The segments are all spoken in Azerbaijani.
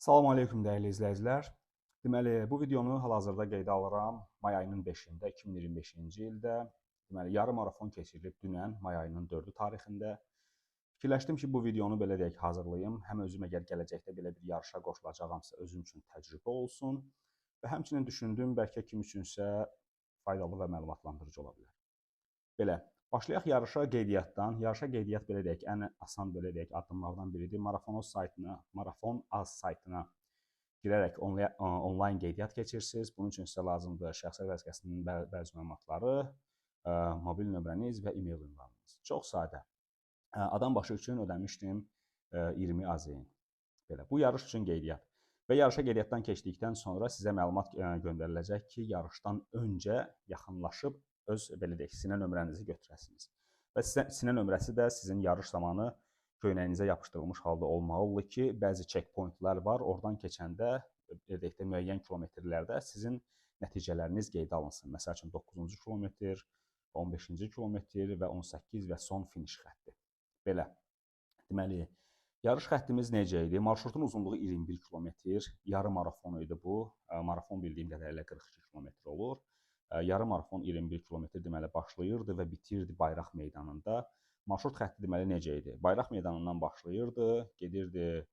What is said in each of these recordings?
Salam aleyküm dəyərli izləyicilər. Deməli, bu videonu hal-hazırda qeydə alıram. May ayının 5-də 2025-ci ildə. Deməli, yarım marafon keçirilib dünən may ayının 4-ü tarixində. Fikirləşdim ki, bu videonu belə deyək hazırlayım. Həm özüm əgər gələcəkdə belə bir yarışa qoşulacağamsa özüm üçün təcrübə olsun və həmçinin düşündüm bəlkə kim üçünsə faydalı və məlumatlandırıcı ola bilər. Belə, başlayaq yarışa qeydiyyatdan. Yarışa qeydiyyat belə deyək, ən asan belə deyək addımlardan biridir. Marafon Az saytına girərək onlayn qeydiyyat keçirsiniz. Bunun üçün sizə lazımdır şəxsi vəsiqəsinin bəzi məlumatları, mobil nömrəniz və e-mail ünvanınız. Çox sadə. Adam başı üçün ödəmişdim 20 AZN. Belə, bu yarış üçün qeydiyyat. Və yarışa qeydiyyatdan keçdikdən sonra sizə məlumat göndəriləcək ki, yarışdan öncə yaxınlaşıb öz belə deyək, sinə nömrənizi götürəsiniz. Və sinə nömrəsi də sizin yarış zamanı köynəyinizə yapışdırılmış halda olmalıdır ki, bəzi checkpointlər var. Oradan keçəndə belə deyək də müəyyən kilometrlərdə sizin nəticələriniz qeydə alınsın. Məsəl üçün 9-cu kilometr, 15-ci kilometr və 18 və son finiş xətti. Belə. Deməli, yarış xəttimiz necə idi? Marşrutun uzunluğu 21 kilometr, yarım marafon idi bu. Marafon bildiyim qədərilə 42 kilometr olur. Yarım marafon 21 kilometr deməli başlayırdı və bitirdi Bayraq meydanında. Marşrut xətti deməli necə idi? Bayraq meydanından başlayırdı, gedirdi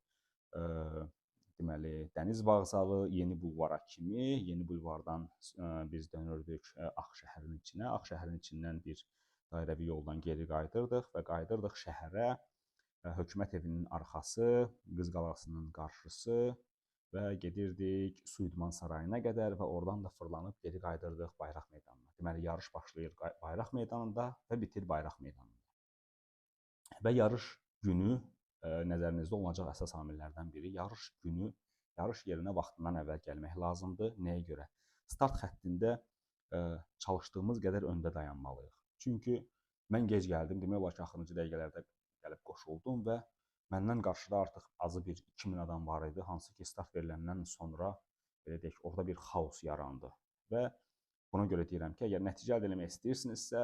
deməli Dəniz Vağzalı, Yeni Bulvara kimi. Yeni Bulvardan biz dönürdük Ağşəhərin içinə. Ağşəhərin içindən bir dairəvi yoldan geri qayıdırdıq və qayıdırdıq şəhərə. Hökumət evinin arxası, Qız Qalasının qarşısı və gedirdik Su İdman Sarayına qədər və oradan da fırlanıb geri qayıdırdıq Bayraq meydanına. Deməli, yarış başlayır Bayraq meydanında və bitir Bayraq meydanında. Və yarış günü nəzərinizdə olacaq əsas amillərdən biri. Yarış günü, yarış yerinə vaxtından əvvəl gəlmək lazımdır. Nəyə görə? Start xəttində çalışdığımız qədər öndə dayanmalıyıq. Çünki mən gec gəldim, demək olar ki, axırıncı dəqiqələrdə gəlib qoşuldum və məndən qarşıda artıq azı bir 2000 adam var idi, hansı ki, start veriləndən sonra belə deyək, orada bir xaos yarandı. Və buna görə deyirəm ki, əgər nəticə əldə etmək istəyirsinizsə,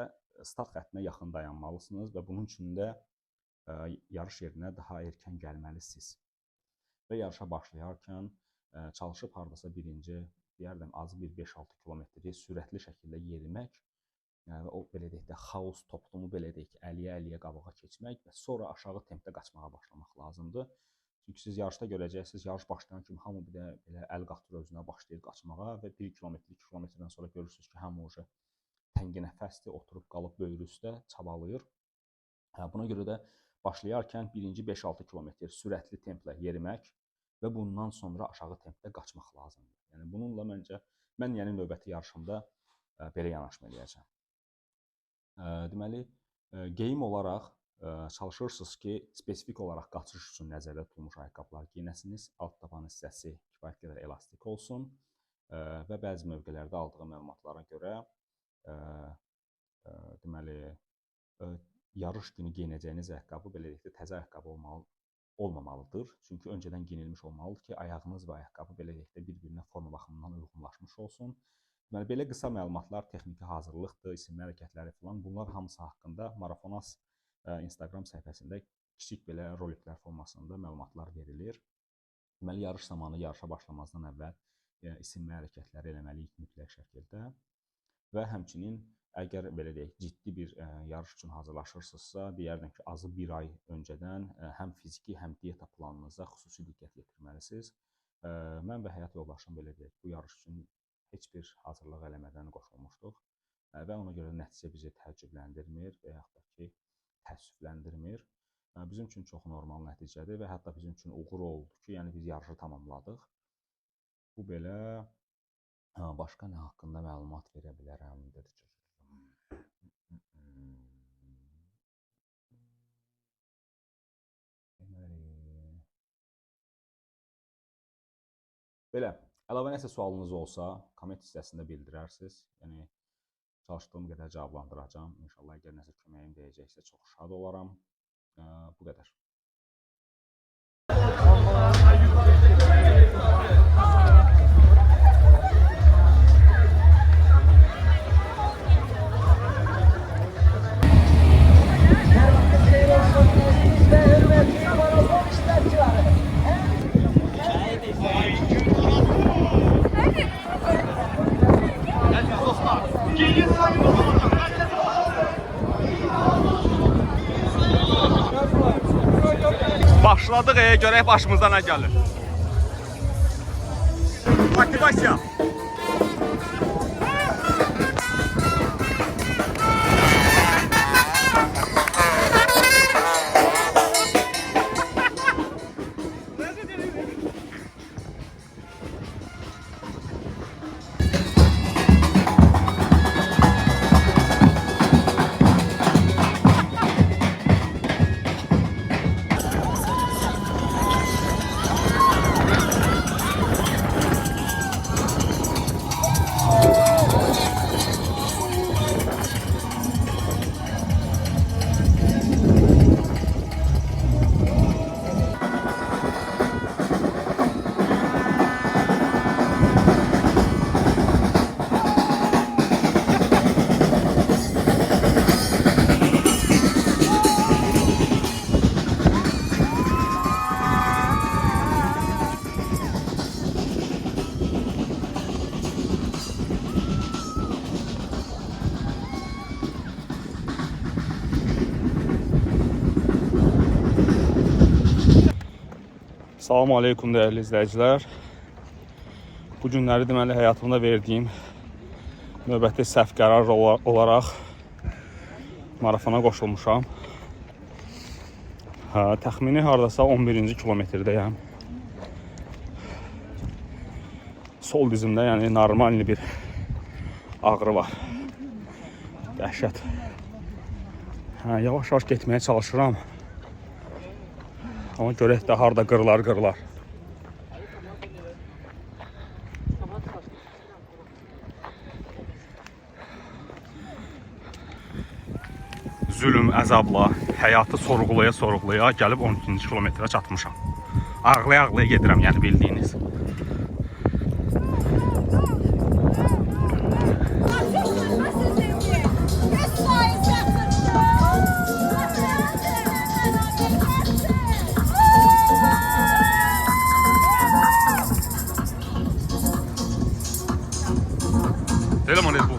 start xəttinə yaxın dayanmalısınız və bunun üçün də yarış yerinə daha erkən gəlməlisiniz. Və yarışa başlayarkən çalışıb hardasa birinci, deyərdim, azı bir 5-6 kilometri sürətli şəkildə yerimək və o belə deyək də xaos toplumu belə deyək əliyə qabağa keçmək və sonra aşağı tempdə qaçmağa başlamaq lazımdır. Çünki siz yarışda görəcəksiniz, yarış başlayan kimi hamı bir də belə əl qatır özünə başlayır qaçmağa və 1 kilometr, 2 kilometrdən sonra görürsünüz ki, hamı уже təngi nəfəsdir, oturub qalıb böyrü üstə çabalayır. Buna görə də başlayarkən birinci 5-6 kilometr sürətli templə yerimək və bundan sonra aşağı tempdə qaçmaq lazımdır. Yəni bununla mən növbəti yarışımda belə yanaşma eləyəcəm. Deməli, geyim olaraq çalışırsınız ki, spesifik olaraq qaçış üçün nəzərdə tutulmuş ayaqqabılar geyinəsiniz. Alt taban hissəsi kifayət qədər elastik olsun və bəzi mövqelərdə aldığı məlumatlara görə deməli, yarış günü geyinəcəyiniz ayaqqabı belə deyək də təzə ayaqqabı olmamalıdır. Çünki öncədən geyinilmiş olmalıdır ki, ayağınız və ayaqqabı belə deyək də bir-birinə forma baxımından uyğunlaşmış olsun. Deməli, belə qısa məlumatlar, texniki hazırlıqdır, isimli hərəkətləri falan, bunlar hamısı haqqında Marafonas Instagram səhifəsində kiçik belə roliklər formasında məlumatlar verilir. Deməli, yarış zamanı yarışa başlamazdan əvvəl isimli hərəkətləri eləməliyik mütləq şəkildə və həmçinin əgər belə deyək, ciddi bir yarış üçün hazırlaşırsınızsa, deyərdim ki, azı bir ay öncədən həm fiziki, həm diyeta planınıza xüsusi diqqət yetirməlisiniz. Mən və həyat yoldaşım belə deyək, bu yarış üçün heç bir hazırlıq eləmədən qoşulmuşduq və ona görə nəticə bizi təəccübləndirmir və yaxud da ki, təəssüfləndirmir. Bizim üçün çox normal nəticədir və hətta bizim üçün uğur oldu ki, yəni biz yarışı tamamladıq. Bu belə başqa nə haqqında məlumat verə bilərəm? Belə. Əlavə nəsə sualınız olsa, komment hissəsində bildirərsiniz. Yəni, çalışdığım qədər cavablandıracağım. İnşallah, əgər nəsə köməyim deyəcəksə, çox şad olaram. Bu qədər. Başladıq, görək başımıza nə gəlir. Motivasiya. Salam aleykum değerli izləyicilər. Bu günləri deməli həyatımda verdiyim növbəti səhv qərar olaraq marafona qoşulmuşam. Təxmini hardasa 11-ci kilometrdəyəm. Sol dizimdə yəni normal bir ağrı var. Dəhşət. Yavaş-yavaş getməyə çalışıram. Ama görək də harda qırlar. Zülüm, əzabla, həyatı sorğulaya gəlib 12-ci kilometrə çatmışam. Ağlaya gedirəm, yəni bildiyiniz. Selam aleyküm.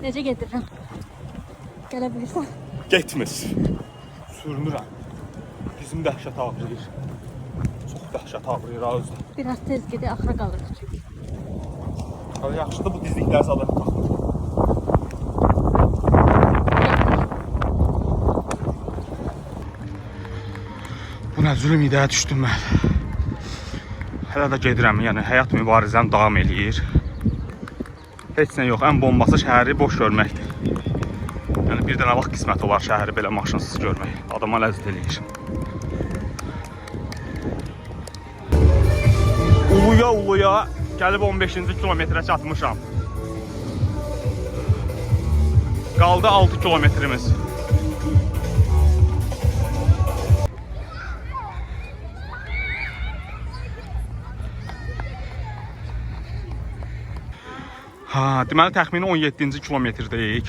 Necə gedirəm? Gələ bilirsən? Getmir. Sürünürəm. Dizim dəhşət ağrıyır. Çox dəhşət ağrıyır özü. Biraz tez gedək, axıra qalırıq çünki. Yaxşıdır bu dizliklər zaten. Bu nə zülüm idəyə düşdüm mən. Hələ də gedirəm, yəni həyat mübarizəm davam eləyir. Heç nə yox, ən bombası şəhəri boş görməkdir. Yəni bir dənə vaxt qismət olar şəhəri belə maşınsız görmək. Adama ləzzət eləyir. Uluya gəlib 15-ci kilometrə çatmışam. Qaldı 6 kilometrimiz. Deməli təxmini 17-ci kilometrdəyik.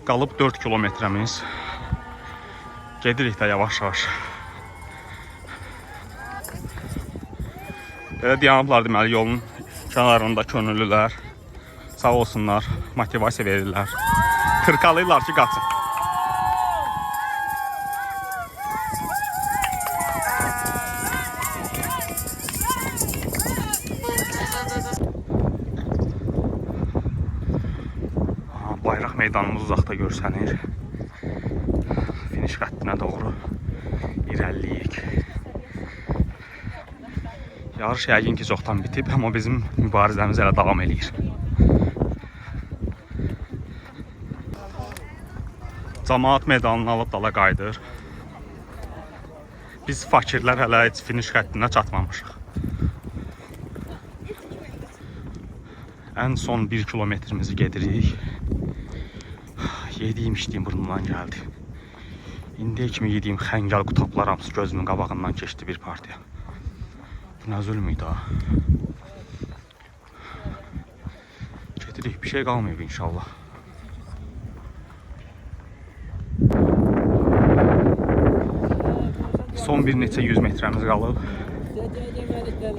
Qalıb 4 kilometrəmiz. Gedirik də yavaş-yavaş. Belə dayanıblar deməli yolun kənarında könüllülər. Sağ olsunlar, motivasiya verirlər. Tırkalıyırlar ki, qaçın. Bayraq meydanımız uzaqda görsənir. Finiş xəttinə doğru irəliləyik. Yarış yəqin ki çoxdan bitib, amma bizim mübarizəmiz hələ davam eləyir. Cəmaət meydanını alıb dala qayıdır. Biz fakirlər hələ heç finiş xəttinə çatmamışıq. Ən son 1 kilometrimizi gedirik. Yediyim içdiyim burnumdan gəldi. İndiyə kimi yediyim xəngəl qutaplar hamısı gözümün qabağından keçdi bir partiya. Bu nə zülm idi ha. Gedirik, bir şey qalmayıb inşallah. Son bir neçə 100 metrəmiz qalıb.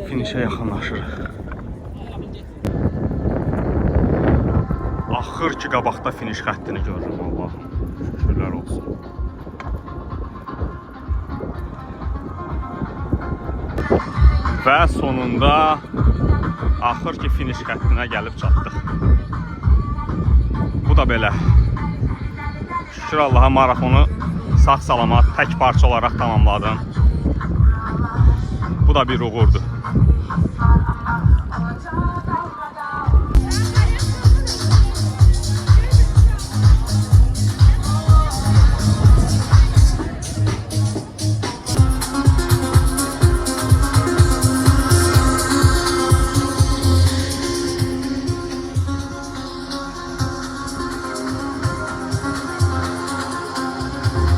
Finişə yaxınlaşırıq. Axır ki, qabaqda finiş xəttini görürüm, Allahım. Şükürlər olsun. Və sonunda axır ki, finiş xəttinə gəlib çatdıq. Bu da belə. Şükür Allaha, marafonu sağ-salamat, tək parça olaraq tamamladım. Bu da bir uğurdur.